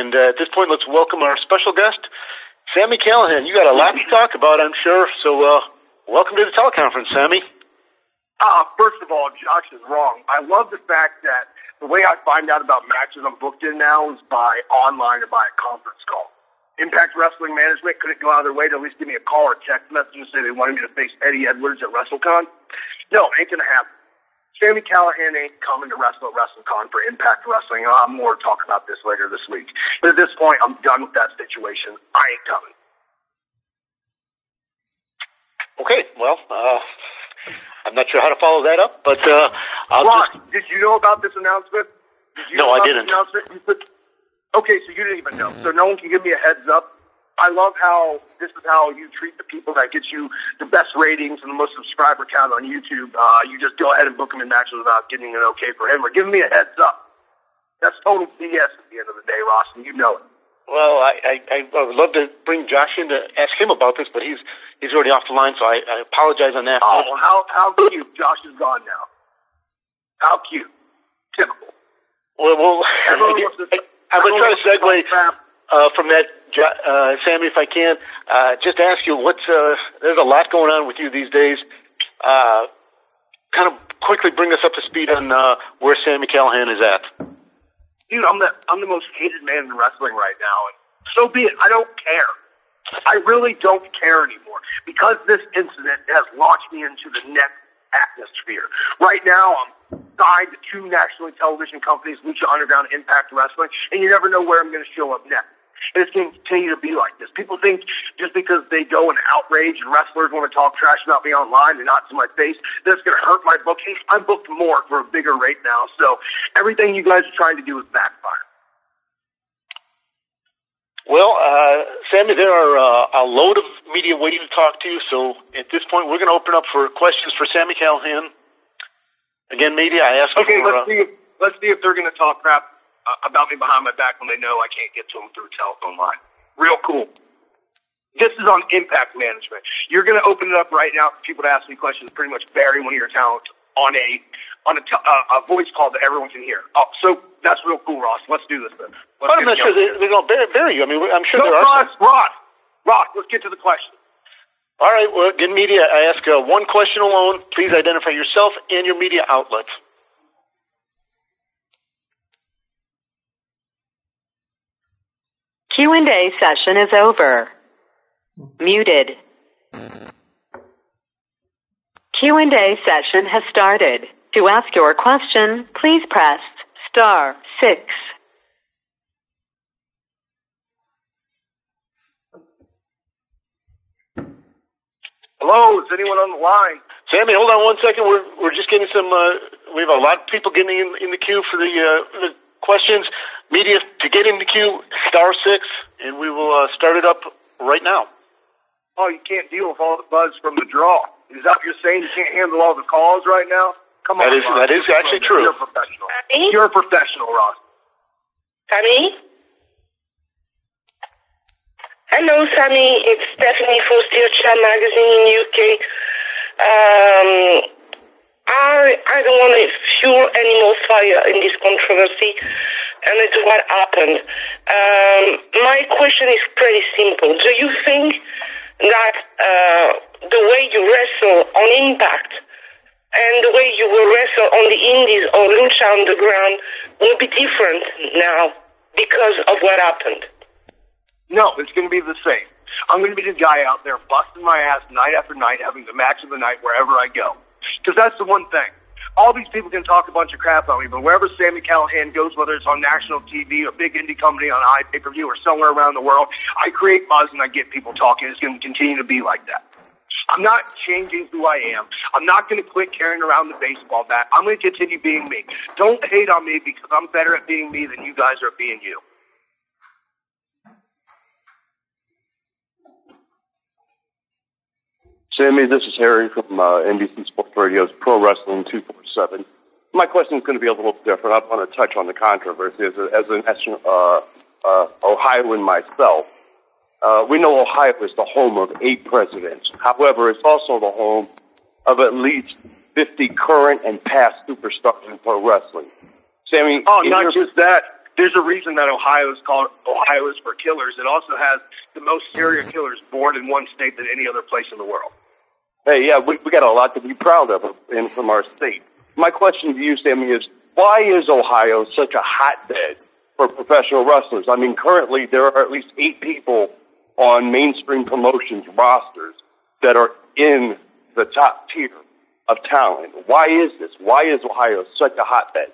And at this point, let's welcome our special guest, Sami Callihan. You got a lot to talk about, I'm sure. So welcome to the teleconference, Sami. First of all, Josh is wrong. I love the fact that the way I find out about matches I'm booked in now is by online or by a conference call. Impact Wrestling Management couldn't go out of their way to at least give me a call or text message and say they wanted me to face Eddy Edwards at Wrestlecon. No, ain't gonna happen. Sami Callihan ain't coming to wrestle at Wrestlecon for Impact Wrestling. I'll have more to talk about this later this week. But at this point, I'm done with that situation. I ain't coming. Okay, well, I'm not sure how to follow that up, but did you know about this announcement? No, I didn't. Okay, so you didn't even know. So no one can give me a heads up. I love how this is how you treat the people that get you the best ratings and the most subscriber count on YouTube. You just go ahead and book them in matches without getting an okay for him or giving me a heads up. That's total BS at the end of the day, Ross, and you know it. Well, I would love to bring Josh in to ask him about this, but he's already off the line, so I apologize on that. Oh, how cute. Josh is gone now. How cute. Typical. Well, I'm going to try to segue from that, Sami, if I can. Just ask you, there's a lot going on with you these days. Kind of quickly bring us up to speed on where Sami Callihan is at. Dude, I'm the most hated man in wrestling right now, and so be it. I don't care. I really don't care anymore because this incident has launched me into the next atmosphere. Right now, I'm signed to 2 nationally television companies, Lucha Underground and Impact Wrestling, and you never know where I'm going to show up next. And it's going to continue to be like this. People think just because they go and outrage and wrestlers want to talk trash about me online and not to my face, that it's going to hurt my bookings. I'm booked more for a bigger rate now, so everything you guys are trying to do is backfire. Well, Sami, there are a load of media waiting to talk to you, so at this point we're going to open up for questions for Sami Callihan. Again, media, I ask you for... let's see if they're going to talk crap about me behind my back when they know I can't get to them through a telephone line. Real cool. This is on Impact Management. You're going to open it up right now for people to ask me questions, pretty much bury one of your talents on a voice call that everyone can hear. Oh, so that's real cool, Ross. Let's do this then. I'm not sure they're going to bury you. I mean, I'm sure there are. Ross, let's get to the question. All right, well, again, media, I ask one question alone. Please identify yourself and your media outlets. Q&A session is over. Muted. Q&A session has started. To ask your question, please press *6. Hello, is anyone on the line? Sami, hold on 1 second. We're just getting some. We have a lot of people getting in the queue for the questions. Media, to get in the queue, *6, and we will start it up right now. Oh, you can't deal with all the buzz from the draw. Is that what you're saying? You can't handle all the calls right now? Come on, that is actually true. You're a professional. You're a professional, Ross. Sami? Hello, Sami. It's Stephanie for Steelchat Magazine in UK. I don't want to fuel any more fire in this controversy, and it's what happened. My question is pretty simple. Do you think that the way you wrestle on Impact and the way you will wrestle on the Indies or Lucha Underground will be different now because of what happened? No, it's going to be the same. I'm going to be the guy out there busting my ass night after night, having the match of the night wherever I go. Because that's the one thing. All these people can talk a bunch of crap on me, but wherever Sami Callihan goes, whether it's on national TV or big indie company on pay-per-view or somewhere around the world, I create buzz and I get people talking. It's going to continue to be like that. I'm not changing who I am. I'm not going to quit carrying around the baseball bat. I'm going to continue being me. Don't hate on me because I'm better at being me than you guys are at being you. Sami, this is Harry from NBC Sports Radio's Pro Wrestling 247. My question is going to be a little different. I want to touch on the controversy as an Ohioan myself. We know Ohio is the home of 8 presidents. However, it's also the home of at least 50 current and past superstars in pro wrestling. Sami, not just that. There's a reason that Ohio is called Ohio is for killers. It also has the most serial killers born in one state than any other place in the world. Hey, yeah, we got a lot to be proud of from our state. My question to you, Sammy, is why is Ohio such a hotbed for professional wrestlers? I mean, currently there are at least 8 people on mainstream promotions rosters that are in the top tier of talent. Why is this? Why is Ohio such a hotbed?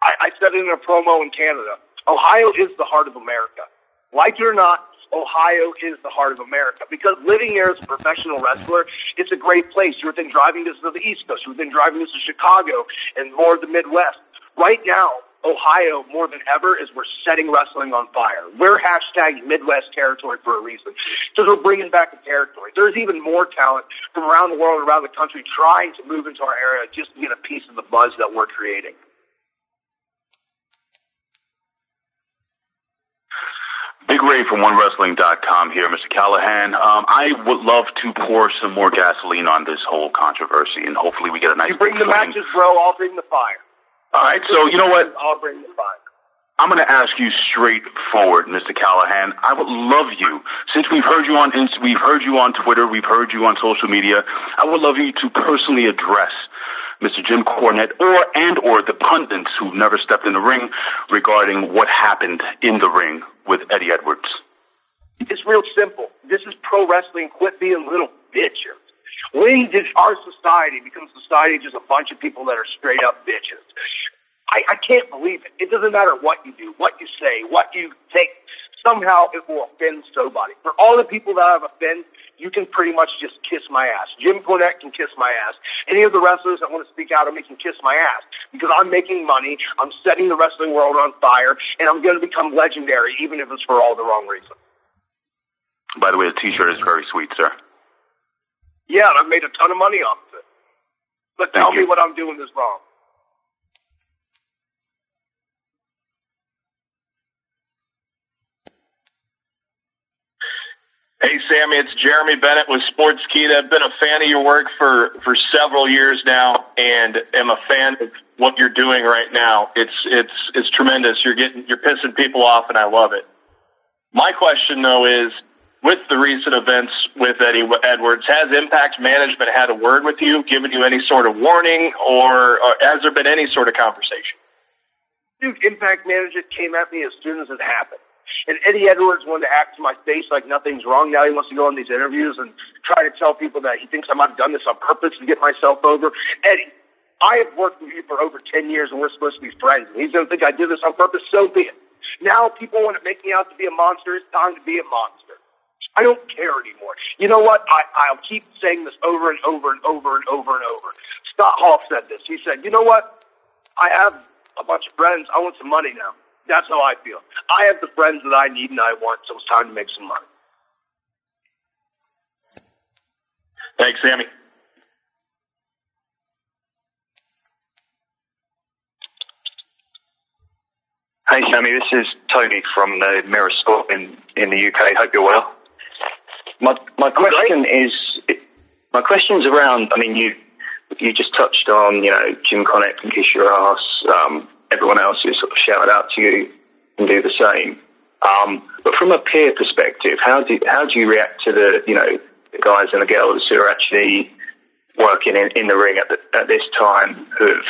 I said it in a promo in Canada. Ohio is the heart of America. Like it or not, Ohio is the heart of America. Because living there as a professional wrestler, it's a great place. You're within driving distance of the East Coast. You're within driving distance of Chicago and more of the Midwest. Right now, Ohio, more than ever, is we're setting wrestling on fire. We're hashtag Midwest territory for a reason. Because we're bringing back the territory. There's even more talent from around the world, around the country, trying to move into our area just to get a piece of the buzz that we're creating. Big Ray from OneWrestling.com here, Mr. Callihan. I would love to pour some more gasoline on this whole controversy, and hopefully we get a nice... You bring the matches, bro. I'll bring the fire. All right, so you know what? I'll bring the fire. I'm going to ask you straightforward, Mr. Callihan. I would love you, since we've heard you on Twitter, we've heard you on social media, I would love you to personally address Mr. Jim Cornette or the pundits who've never stepped in the ring regarding what happened in the ring with Eddy Edwards. It's real simple. This is pro wrestling. Quit being little bitches. When did our society become a society of just a bunch of people that are straight up bitches? I can't believe it. It doesn't matter what you do, what you say, what you think. Somehow it will offend somebody. For all the people that I've offended, you can pretty much just kiss my ass. Jim Cornette can kiss my ass. Any of the wrestlers that want to speak out on me can kiss my ass. Because I'm making money, I'm setting the wrestling world on fire, and I'm going to become legendary, even if it's for all the wrong reasons. By the way, the t-shirt is very sweet, sir. Yeah, and I've made a ton of money off of it. But tell me what I'm doing is wrong. Hey, Sammy, it's Jeremy Bennett with Sportskeeda. I've been a fan of your work for several years now, and am a fan of what you're doing right now. It's tremendous. You're pissing people off, and I love it. My question, though, is with the recent events with Eddy Edwards, has Impact Management had a word with you, given you any sort of warning, or has there been any sort of conversation? Dude, Impact Management came at me as soon as it happened. And Eddy Edwards wanted to act to my face like nothing's wrong. Now he wants to go on these interviews and try to tell people that he thinks I might have done this on purpose to get myself over. Eddie, I have worked with you for over 10 years and we're supposed to be friends. And he's going to think I did this on purpose, so be it. Now people want to make me out to be a monster. It's time to be a monster. I don't care anymore. You know what? I'll keep saying this over and over and over and over and over. Scott Hall said this. He said, you know what? I have a bunch of friends. I want some money now. That's how I feel. I have the friends that I need and I want, so it's time to make some money. Thanks, Sammy. Hey, Sammy, this is Tony from the Mirror Store in the UK. Hope you're well. My question's around, I mean, you just touched on, you know, Jim Cornette can kiss your ass, everyone else is sort of shouted out to you and do the same. But from a peer perspective, how do you react to the guys and the girls who are actually working in the ring at this time who have,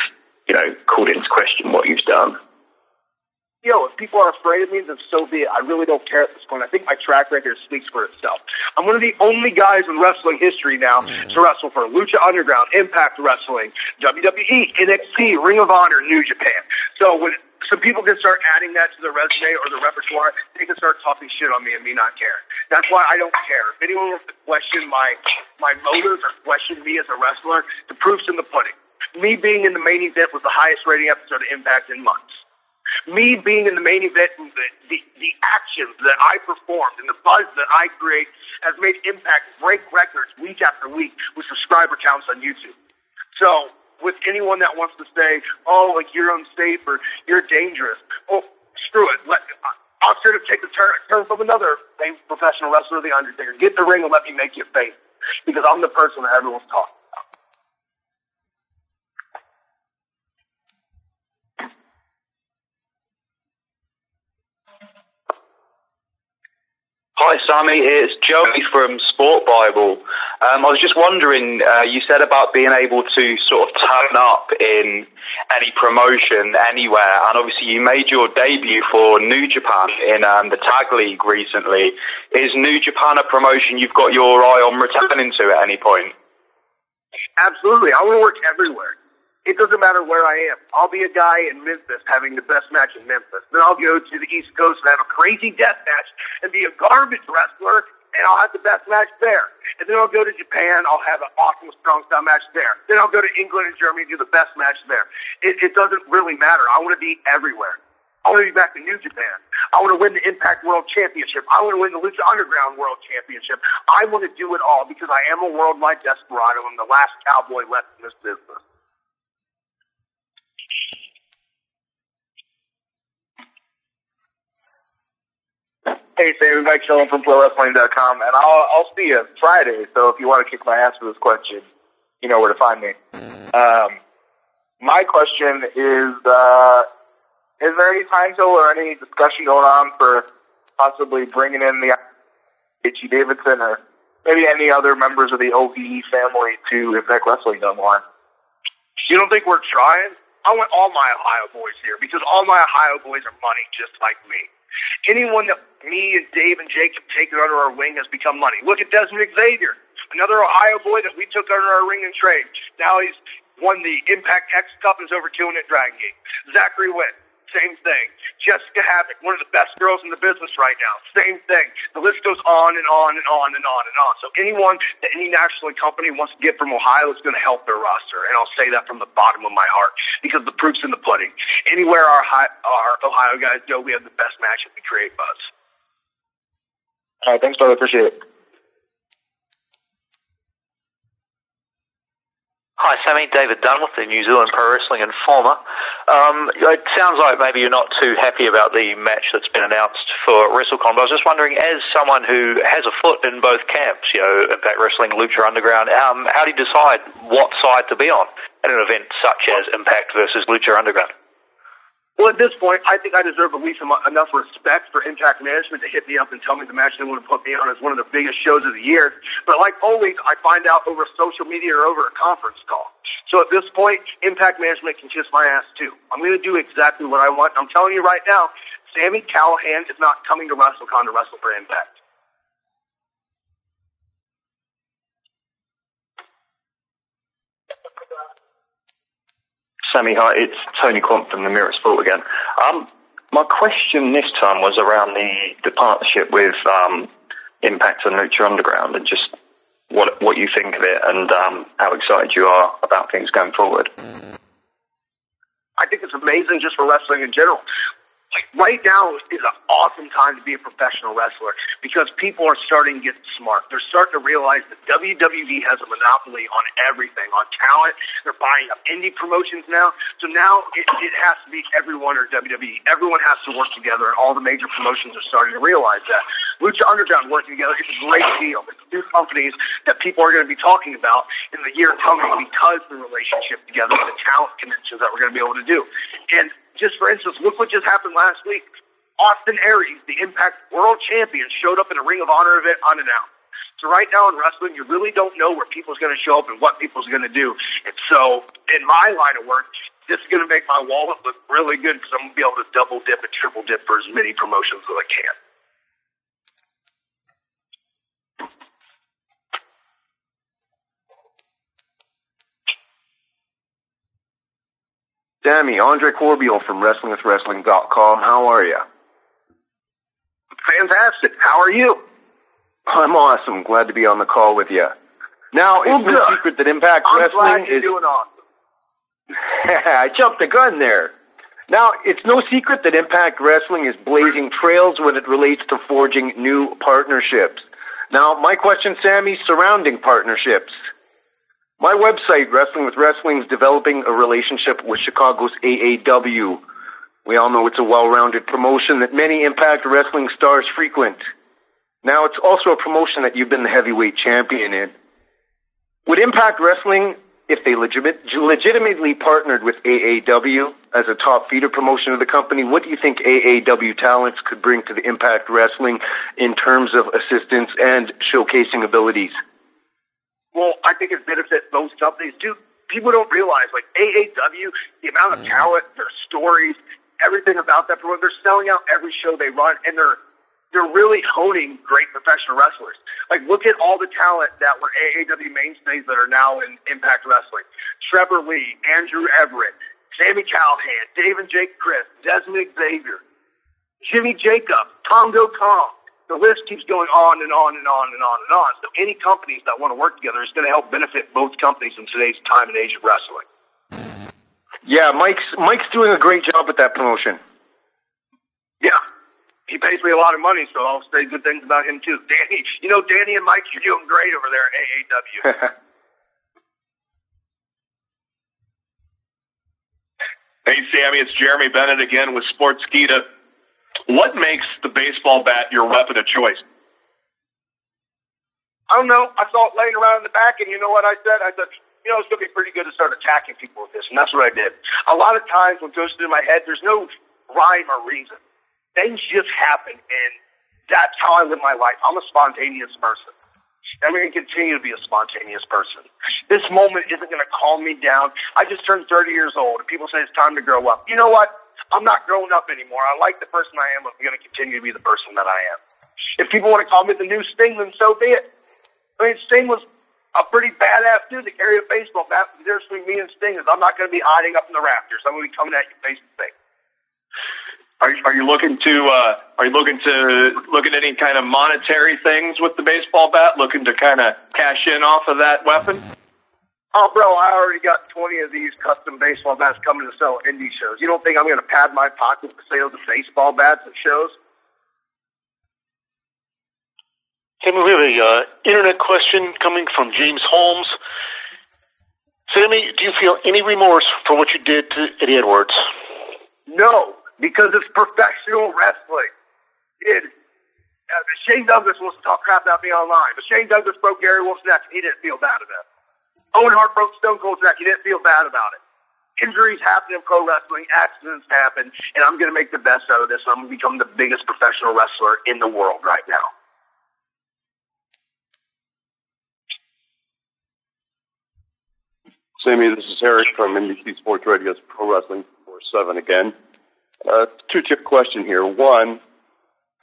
called into question what you've done? If people are afraid of me, then so be it. I really don't care at this point. I think my track record speaks for itself. I'm one of the only guys in wrestling history now to wrestle for Lucha Underground, Impact Wrestling, WWE, NXT, Ring of Honor, New Japan. So when some people can start adding that to their resume or their repertoire, they can start talking shit on me and me not caring. That's why I don't care. If anyone wants to question my motives or question me as a wrestler, the proof's in the pudding. Me being in the main event was the highest rating episode of Impact in months. Me being in the main event and the actions that I performed and the buzz that I create has made Impact break records week after week with subscriber counts on YouTube. So with anyone that wants to say, oh, like you're unsafe or you're dangerous, oh, screw it. I'll sort of take the turn from another famous professional wrestler, The Undertaker. Get in the ring and let me make you famous because I'm the person that everyone's talking. Sami, it's Joey from Sport Bible. I was just wondering, you said about being able to sort of turn up in any promotion anywhere, and obviously you made your debut for New Japan in the Tag League recently. Is New Japan a promotion you've got your eye on returning to at any point? Absolutely. I want to work everywhere. It doesn't matter where I am. I'll be a guy in Memphis having the best match in Memphis. Then I'll go to the East Coast and have a crazy death match and be a garbage wrestler, and I'll have the best match there. And then I'll go to Japan. I'll have an awesome strong style match there. Then I'll go to England and Germany and do the best match there. It doesn't really matter. I want to be everywhere. I want to be back in New Japan. I want to win the Impact World Championship. I want to win the Lucha Underground World Championship. I want to do it all because I am a worldwide desperado. I'm the last cowboy left in this business. Hey, Sammy, Mike Chillin from ProWrestling.com, and I'll see you Friday, so if you want to kick my ass for this question, you know where to find me. My question is there any time till or any discussion going on for possibly bringing in the H.E. Davidson or maybe any other members of the OVE family to Impact Wrestling down the line? You don't think we're trying? I want all my Ohio boys here because all my Ohio boys are money just like me. Anyone that me and Dave and Jake have taken under our wing has become money. Look at Desmond Xavier, another Ohio boy that we took under our wing and trade. Now he's won the Impact X Cup and is over 2 at Dragon Gate. Zachary Wynn, same thing. Jessica Havoc, one of the best girls in the business right now, same thing. The list goes on and on and on and on and on. So anyone that any national company wants to get from Ohio is going to help their roster, and I'll say that from the bottom of my heart because the proof's in the pudding. Anywhere our Ohio guys go, we have the best match if we create buzz. All right, thanks, brother. Appreciate it. Hi, Sammy. David Dunn with the New Zealand Pro Wrestling Informer. It sounds like maybe you're not too happy about the match that's been announced for Wrestlecon, but I was just wondering, as someone who has a foot in both camps, Impact Wrestling, Lucha Underground, how do you decide what side to be on at an event such as Impact versus Lucha Underground? Well, at this point, I think I deserve at least enough respect for Impact Management to hit me up and tell me the match they want to put me on is one of the biggest shows of the year. But like always, I find out over social media or over a conference call. So at this point, Impact Management can kiss my ass too. I'm going to do exactly what I want. I'm telling you right now, Sami Callihan is not coming to Wrestlecon to wrestle for Impact. Sammy, hi, it's Tony Quant from the Mirror Sport again. My question this time was around the partnership with Impact and Lucha Underground and just what you think of it and how excited you are about things going forward. I think it's amazing just for wrestling in general. Like right now is an awesome time to be a professional wrestler because people are starting to get smart. They're starting to realize that WWE has a monopoly on everything, on talent. They're buying up indie promotions now. So now it has to be everyone or WWE. Everyone has to work together, and all the major promotions are starting to realize that. Lucha Underground working together is a great deal. It's two companies that people are going to be talking about in the year coming because of the relationship together and the talent connections that we're going to be able to do. And just for instance, look what just happened last week. Austin Aries, the Impact World Champion, showed up in a Ring of Honor event unannounced. So right now in wrestling, you really don't know where people's going to show up and what people's going to do. And so in my line of work, this is going to make my wallet look really good because I'm going to be able to double dip and triple dip for as many promotions as I can. Sammy, Andre Corbeil from WrestlingWithWrestling.com. How are you? Fantastic. How are you? I'm awesome. Glad to be on the call with you. Now, it's no secret that Impact Wrestling is... doing awesome. I jumped the gun there. Now, it's no secret that Impact Wrestling is blazing trails when it relates to forging new partnerships. Now, my question, Sammy, surrounding partnerships. My website, Wrestling with Wrestling, is developing a relationship with Chicago's AAW. We all know it's a well-rounded promotion that many Impact Wrestling stars frequent. Now, it's also a promotion that you've been the heavyweight champion in. Would Impact Wrestling if they legitimately partnered with AAW as a top feeder promotion of the company, what do you think AAW talents could bring to the Impact Wrestling in terms of assistance and showcasing abilities? Well, I think it benefits both companies. Dude, people don't realize, like, AAW, the amount of talent, their stories, everything about that promotion, they're selling out every show they run, and they're really honing great professional wrestlers. Like, look at all the talent that were AAW mainstays that are now in Impact Wrestling. Trevor Lee, Andrew Everett, Sami Callihan, Dave and Jake Chris, Desmond Xavier, Jimmy Jacob, Tongo Kong. The list keeps going on and on and on and on and on. So any companies that want to work together is going to help benefit both companies in today's time and age of wrestling. Yeah, Mike's doing a great job with that promotion. Yeah. He pays me a lot of money, so I'll say good things about him too. Danny, Danny and Mike, you're doing great over there at AAW. Hey, Sammy, it's Jeremy Bennett again with Sportskeeda. What makes the baseball bat your weapon of choice? I don't know. I saw it laying around in the back, and you know what I said? I said, it's going to be pretty good to start attacking people with this, and that's what I did. A lot of times what goes through my head, there's no rhyme or reason. Things just happen, and that's how I live my life. I'm a spontaneous person. I'm going to continue to be a spontaneous person. This moment isn't going to calm me down. I just turned 30 years old, and people say it's time to grow up. You know what? I'm not growing up anymore. I like the person I am. I'm going to continue to be the person that I am. If people want to call me the new Sting, then so be it. I mean, Sting was a pretty badass dude that carried a baseball bat. The difference between me and Sting is I'm not going to be hiding up in the rafters. I'm going to be coming at you face to face. Are you looking at any kind of monetary things with the baseball bat? Looking to kind of cash in off of that weapon? Oh, bro, I already got 20 of these custom baseball bats coming to sell at indie shows. You don't think I'm going to pad my pocket with sales of baseball bats at shows? Sammy, we have a internet question coming from James Holmes. Sammy, do you feel any remorse for what you did to Eddy Edwards? No, because it's professional wrestling. Shane Douglas wants to talk crap about me online, but Shane Douglas broke Gary Wolf's neck, and he didn't feel bad about it. Owen Hart broke Stone Cold's neck. He didn't feel bad about it. Injuries happen in pro wrestling. Accidents happen. And I'm going to make the best out of this. I'm going to become the biggest professional wrestler in the world right now. Sammy, this is Harry from NBC Sports Radio's Pro Wrestling 4-7 again. Two-tip question here. One,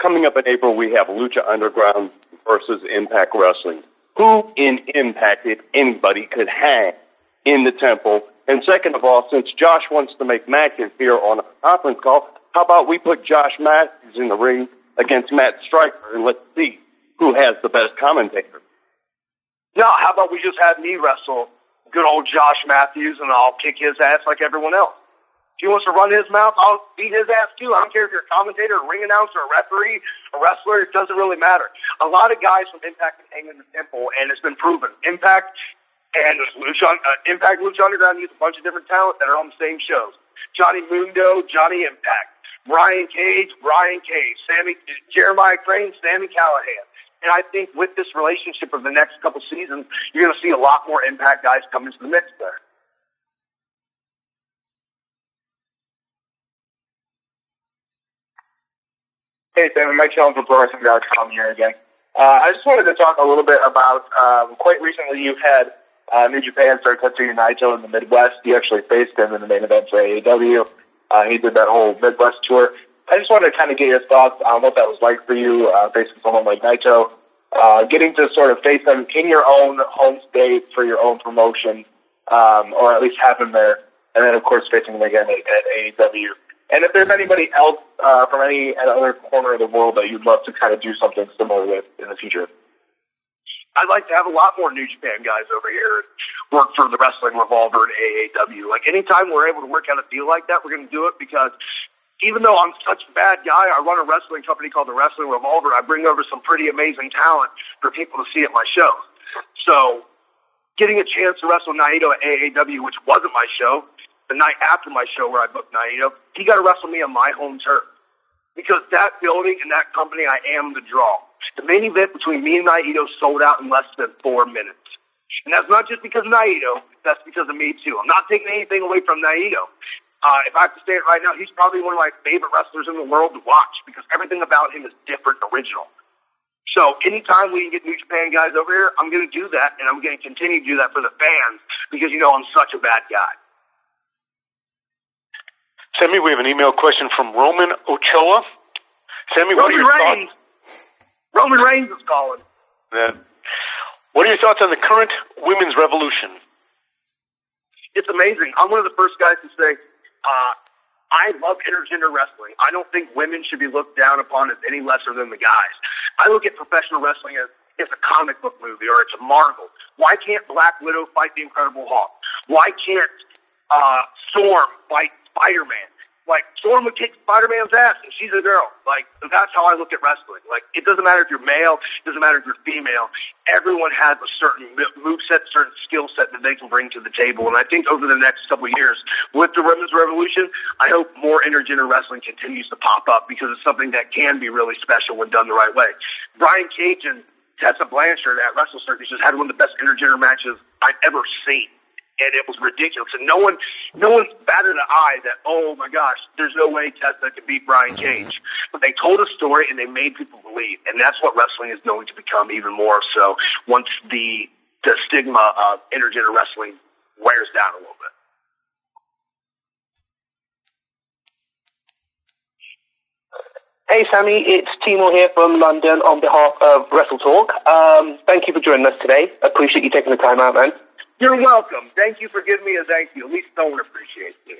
coming up in April, we have Lucha Underground versus Impact Wrestling. Who in Impact, if anybody, could hang in the temple? And second of all, since Josh wants to make matches here on a conference call, how about we put Josh Matthews in the ring against Matt Striker, and let's see who has the best commentator. No, how about we just have me wrestle good old Josh Matthews, and I'll kick his ass like everyone else. If he wants to run his mouth, I'll beat his ass too. I don't care if you're a commentator, a ring announcer, a referee, a wrestler. It doesn't really matter. A lot of guys from Impact can hang in the temple, and it's been proven. Impact and Lucha Underground use a bunch of different talent that are on the same shows. Johnny Mundo, Johnny Impact, Brian Cage, Jeremiah Crane, Sami Callihan. And I think with this relationship of the next couple seasons, you're going to see a lot more Impact guys come into the mix there. Hey, Sam, Mike Challenge from ProWrestling.com here again. I just wanted to talk a little bit about, quite recently you've had New Japan start Tetsuya Naito in the Midwest. You actually faced him in the main event for AEW. He did that whole Midwest tour. I just wanted to kind of get your thoughts on what that was like for you, facing someone like Naito, getting to sort of face him in your own home state for your own promotion, or at least have him there, and then, of course, facing him again at AEW. And if there's anybody else from any other corner of the world that you'd love to kind of do something similar with in the future. I'd like to have a lot more New Japan guys over here work for the Wrestling Revolver and AAW. Like, anytime we're able to work out a deal like that, we're going to do it, because even though I'm such a bad guy, I run a wrestling company called the Wrestling Revolver. I bring over some pretty amazing talent for people to see at my show. So getting a chance to wrestle Naito at AAW, which wasn't my show, the night after my show where I booked Naito, he got to wrestle me on my home turf. Because that building and that company, I am the draw. The main event between me and Naito sold out in less than 4 minutes. And that's not just because of Naito. That's because of me, too. I'm not taking anything away from Naito. If I have to say it right now, he's probably one of my favorite wrestlers in the world to watch because everything about him is different and original. So anytime we can get New Japan guys over here, I'm going to do that, and I'm going to continue to do that for the fans because, I'm such a bad guy. Sammy, we have an email question from Roman Ochoa. Sammy, what are your thoughts? Roman Reigns is calling. What are your thoughts on the current women's revolution? It's amazing. I'm one of the first guys to say, I love intergender wrestling. I don't think women should be looked down upon as any lesser than the guys. I look at professional wrestling as it's a comic book movie or it's a Marvel. Why can't Black Widow fight the Incredible Hulk? Why can't Storm fight Spider-Man? Like, Storm would kick Spider-Man's ass, and she's a girl. Like, that's how I look at wrestling. Like, it doesn't matter if you're male, it doesn't matter if you're female. Everyone has a certain moveset, certain skill set that they can bring to the table. And I think over the next couple of years, with the women's revolution, I hope more intergender wrestling continues to pop up because it's something that can be really special when done the right way. Brian Cage and Tessa Blanchard at Wrestle Circus just had one of the best intergender matches I've ever seen. And it was ridiculous. And no one's batted an eye that, oh my gosh, there's no way Tessa could beat Brian Cage. But they told a story and they made people believe. And that's what wrestling is going to become even more so once the stigma of intergender wrestling wears down a little bit. Hey Sammy, it's Timo here from London on behalf of Wrestle Talk. Thank you for joining us today. Appreciate you taking the time out, man. You're welcome. Thank you for giving me a thank you. At least someone appreciates me.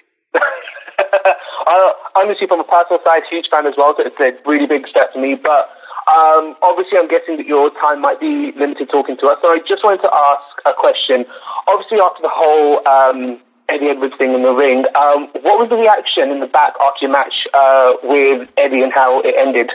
I'm obviously from a personal side, huge fan as well, so it's a really big step for me. But obviously I'm guessing that your time might be limited talking to us. So I just wanted to ask a question. Obviously after the whole Eddy Edwards thing in the ring, what was the reaction in the back after your match with Eddie and how it ended?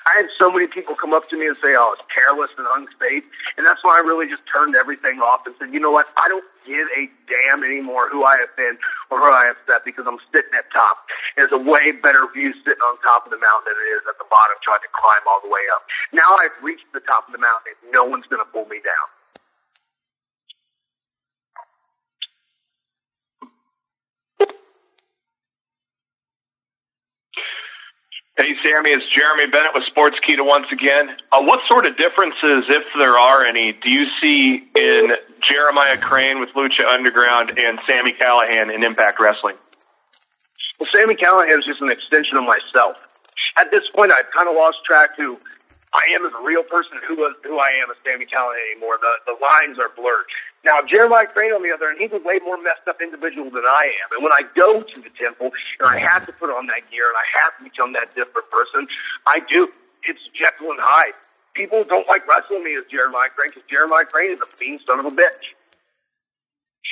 I had so many people come up to me and say, oh, it's careless and unsafe. And that's why I really just turned everything off and said, you know what, I don't give a damn anymore who I have been or who I have upset because I'm sitting at top. There's a way better view sitting on top of the mountain than it is at the bottom trying to climb all the way up. Now I've reached the top of the mountain and no one's going to pull me down. Hey, Sammy, it's Jeremy Bennett with Sportskeeda once again. What sort of differences, if there are any, do you see in Jeremiah Crane with Lucha Underground and Sami Callihan in Impact Wrestling? Well, Sami Callihan is just an extension of myself. At this point, I've kind of lost track who I am as a real person and who I am as Sami Callihan anymore. The lines are blurred. Now, Jeremiah Crane, on the other hand, he's a way more messed up individual than I am. And when I go to the temple and I have to put on that gear and I have to become that different person, I do. It's Jekyll and Hyde. People don't like wrestling me as Jeremiah Crane because Jeremiah Crane is a mean son of a bitch.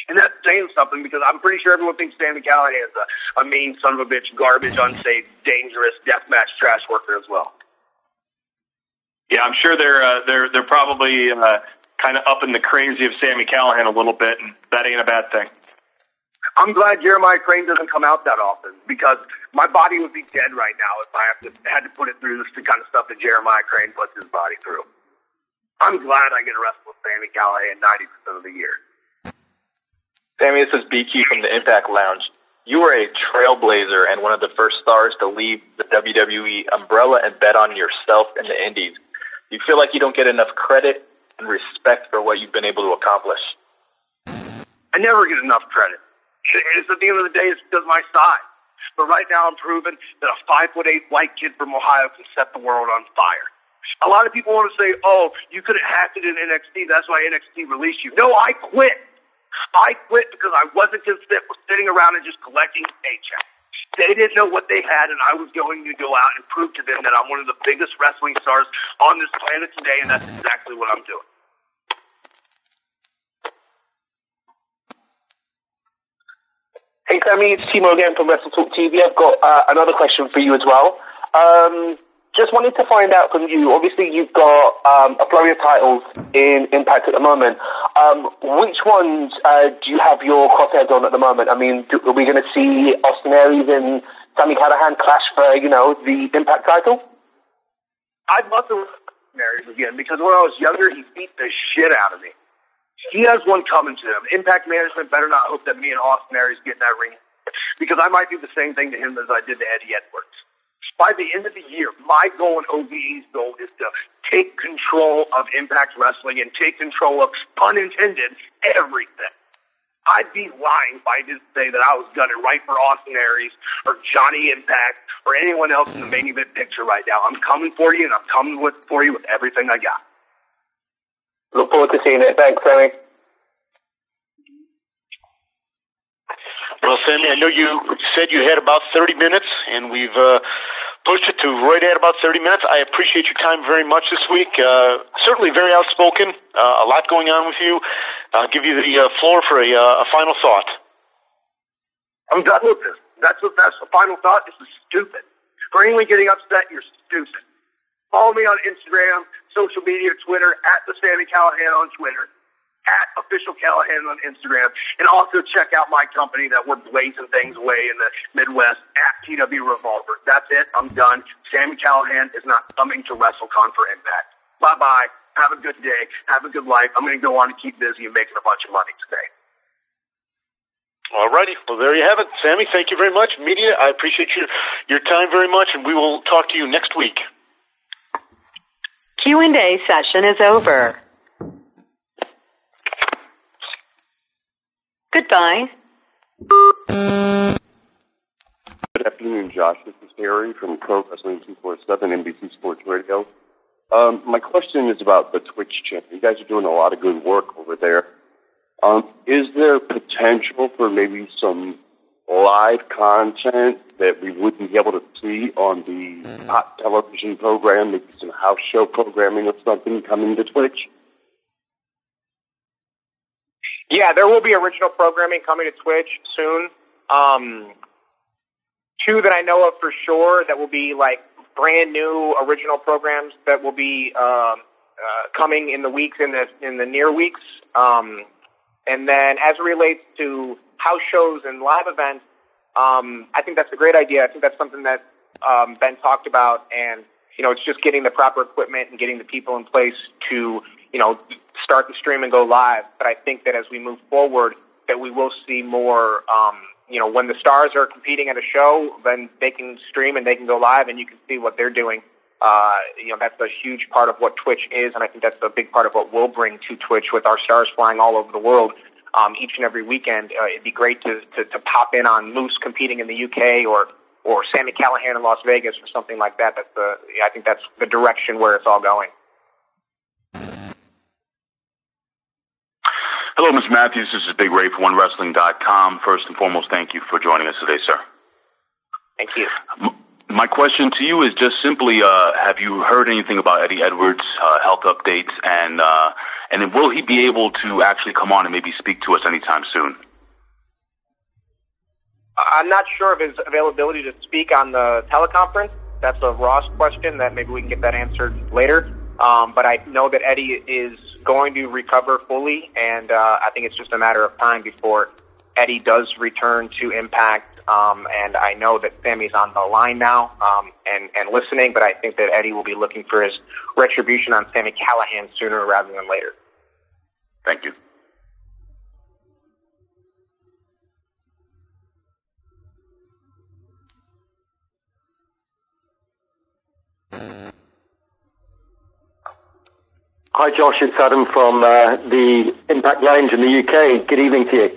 And that's saying something because I'm pretty sure everyone thinks Sami Callihan is a mean son of a bitch, garbage, unsafe, dangerous, deathmatch trash worker as well. Yeah, I'm sure they're probably kind of up in the crazy of Sami Callihan a little bit, and that ain't a bad thing. I'm glad Jeremiah Crane doesn't come out that often because my body would be dead right now if I had to put it through the kind of stuff that Jeremiah Crane puts his body through. I'm glad I get to wrestle with Sami Callihan 90% of the year. Sammy, this is BQ from the Impact Lounge. You were a trailblazer and one of the first stars to leave the WWE umbrella and bet on yourself in the indies. Do you feel like you don't get enough credit and respect for what you've been able to accomplish? I never get enough credit. It's at the end of the day, it's because of my size. But right now I'm proving that a 5'8" white kid from Ohio can set the world on fire. A lot of people want to say, oh, you could have hacked it in NXT, that's why NXT released you. No, I quit. I quit because I wasn't content with sitting around and just collecting paychecks. They didn't know what they had, and I was going to go out and prove to them that I'm one of the biggest wrestling stars on this planet today, and that's exactly what I'm doing. Hey, Sammy, it's Timo again from Wrestle Talk TV. I've got another question for you as well. Just wanted to find out from you, obviously you've got a flurry of titles in Impact at the moment. Which ones do you have your crosshairs on at the moment? I mean, are we going to see Austin Aries and Sami Callihan clash for, the Impact title? I'd love to wrestle Austin Aries again because when I was younger, he beat the shit out of me. He has one coming to him. Impact Management better not hope that me and Austin Aries get in that ring, because I might do the same thing to him as I did to Eddy Edwards. By the end of the year, my goal and OVE's goal is to take control of Impact Wrestling and take control of, pun intended, everything. I'd be lying if I didn't say that I was going to write for Austin Aries or Johnny Impact or anyone else in the main event picture right now. I'm coming for you, and I'm coming for you with everything I got. Look forward to seeing it. Thanks, Sammy. Well, Sammy, I know you said you had about 30 minutes, and we've pushed it to right at about 30 minutes. I appreciate your time very much this week. Certainly very outspoken. A lot going on with you. I'll give you the floor for a final thought. I'm done with this. That's the final thought. This is stupid. For anyone getting upset, you're stupid. Follow me on Instagram, social media, Twitter, at the Sami Callihan on Twitter, at Official Callahan on Instagram, and also check out my company that we're blazing things away in the Midwest, at TW Revolver. That's it. I'm done. Sami Callihan is not coming to Wrestlecon for Impact. Bye-bye. Have a good day. Have a good life. I'm going to go on and keep busy and making a bunch of money today. All righty. Well, there you have it. Sammy, thank you very much. Media, I appreciate your time very much, and we will talk to you next week. Q&A session is over. Goodbye. Good afternoon, Josh. This is Harry from Pro Wrestling 247 NBC Sports Radio. My question is about the Twitch channel. You guys are doing a lot of good work over there. Is there potential for maybe some live content that we wouldn't be able to see on the hot television program, maybe some house show programming or something coming to Twitch? Yeah, there will be original programming coming to Twitch soon. Two that I know of for sure that will be like brand new original programs that will be coming in the weeks in the near weeks. And then as it relates to house shows and live events, I think that's a great idea. I think that's something that Ben talked about, and it's just getting the proper equipment and getting the people in place to start the stream and go live. But I think that as we move forward, that we will see more, when the stars are competing at a show, then they can stream and they can go live and you can see what they're doing. That's a huge part of what Twitch is, and I think that's a big part of what we'll bring to Twitch with our stars flying all over the world, each and every weekend. It'd be great to pop in on Moose competing in the UK or Sami Callihan in Las Vegas or something like that. I think that's the direction where it's all going. Hello, Mr. Matthews. This is Big Ray for OneWrestling.com. First and foremost, thank you for joining us today, sir. Thank you. My question to you is just simply, have you heard anything about Eddy Edwards' health updates, and then will he be able to actually come on and maybe speak to us anytime soon? I'm not sure of his availability to speak on the teleconference. That's a Ross question that maybe we can get that answered later. But I know that Eddy is going to recover fully, and I think it's just a matter of time before Eddy does return to Impact. And I know that Sammy's on the line now and listening, but I think that Eddy will be looking for his retribution on Sami Callihan sooner rather than later. Thank you. Hi, Josh. It's Adam from the Impact Lounge in the UK. Good evening to you.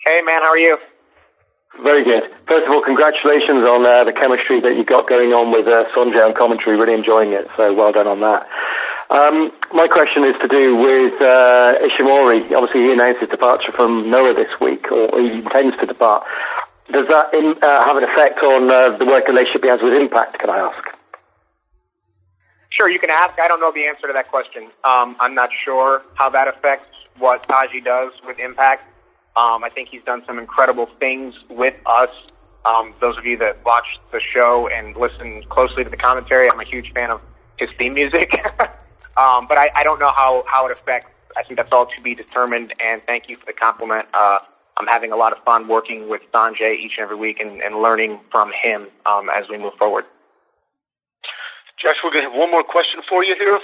Hey, man. How are you? Very good. First of all, congratulations on the chemistry that you got going on with Sanjay on commentary. Really enjoying it. So well done on that. My question is to do with Ishimori. Obviously, he announced his departure from Noah this week, or he intends to depart. Does that have an effect on the working relationship he has with Impact, can I ask? Sure, you can ask. I don't know the answer to that question. I'm not sure how that affects what Taji does with Impact. I think he's done some incredible things with us. Those of you that watch the show and listen closely to the commentary, I'm a huge fan of his theme music. But I don't know how it affects. I think that's all to be determined, and thank you for the compliment. I'm having a lot of fun working with Sanjay each and every week and learning from him as we move forward. Josh, we're going to have one more question for you here.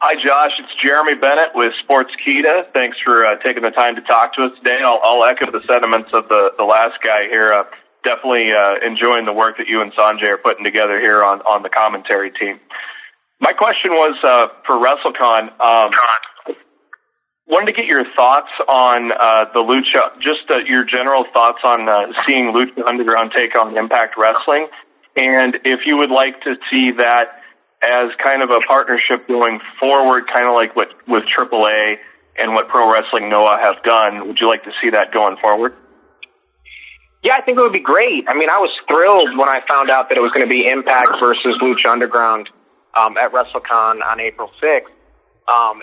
Hi, Josh. It's Jeremy Bennett with Sportskeeda. Thanks for taking the time to talk to us today. I'll echo the sentiments of the last guy here. Definitely enjoying the work that you and Sanjay are putting together here on the commentary team. My question was for WrestleCon. Wanted to get your thoughts on the Lucha, just your general thoughts on seeing Lucha Underground take on Impact Wrestling, and if you would like to see that as kind of a partnership going forward, kind of like what with AAA and what Pro Wrestling Noah have done. Would you like to see that going forward? Yeah, I think it would be great. I mean, I was thrilled when I found out that it was going to be Impact versus Lucha Underground at WrestleCon on April 6th.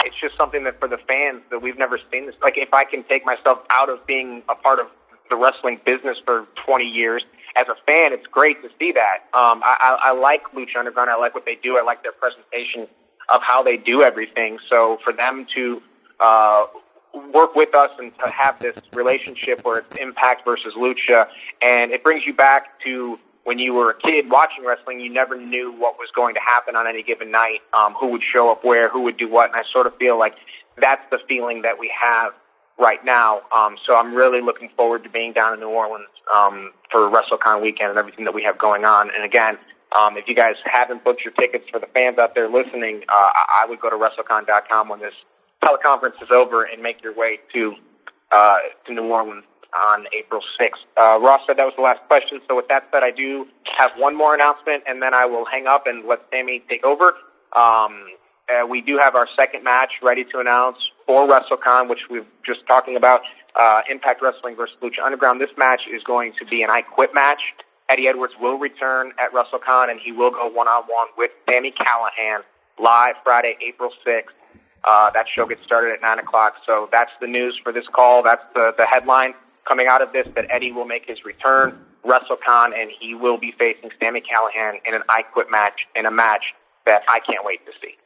It's just something that for the fans that we've never seen this. Like, if I can take myself out of being a part of the wrestling business for 20 years, as a fan, it's great to see that. I like Lucha Underground. I like what they do. I like their presentation of how they do everything. So for them to work with us and to have this relationship where it's Impact versus Lucha, and it brings you back to when you were a kid watching wrestling, you never knew what was going to happen on any given night, who would show up where, who would do what, and I sort of feel like that's the feeling that we have right now. So I'm really looking forward to being down in New Orleans for WrestleCon weekend and everything that we have going on. And again, if you guys haven't booked your tickets, for the fans out there listening, I would go to WrestleCon.com when this teleconference is over and make your way to New Orleans on April 6th. Ross said that was the last question. So with that said, I do have one more announcement, and then I will hang up and let Sami take over. We do have our second match ready to announce for WrestleCon, which we've just talking about, Impact Wrestling versus Lucha Underground. This match is going to be an I Quit match. Eddy Edwards will return at WrestleCon, and he will go one-on-one with Sami Callihan live Friday, April 6th. That show gets started at 9 o'clock. So that's the news for this call. That's the headline coming out of this, that Eddie will make his return, WrestleCon, and he will be facing Sami Callihan in an I Quit match, in a match that I can't wait to see.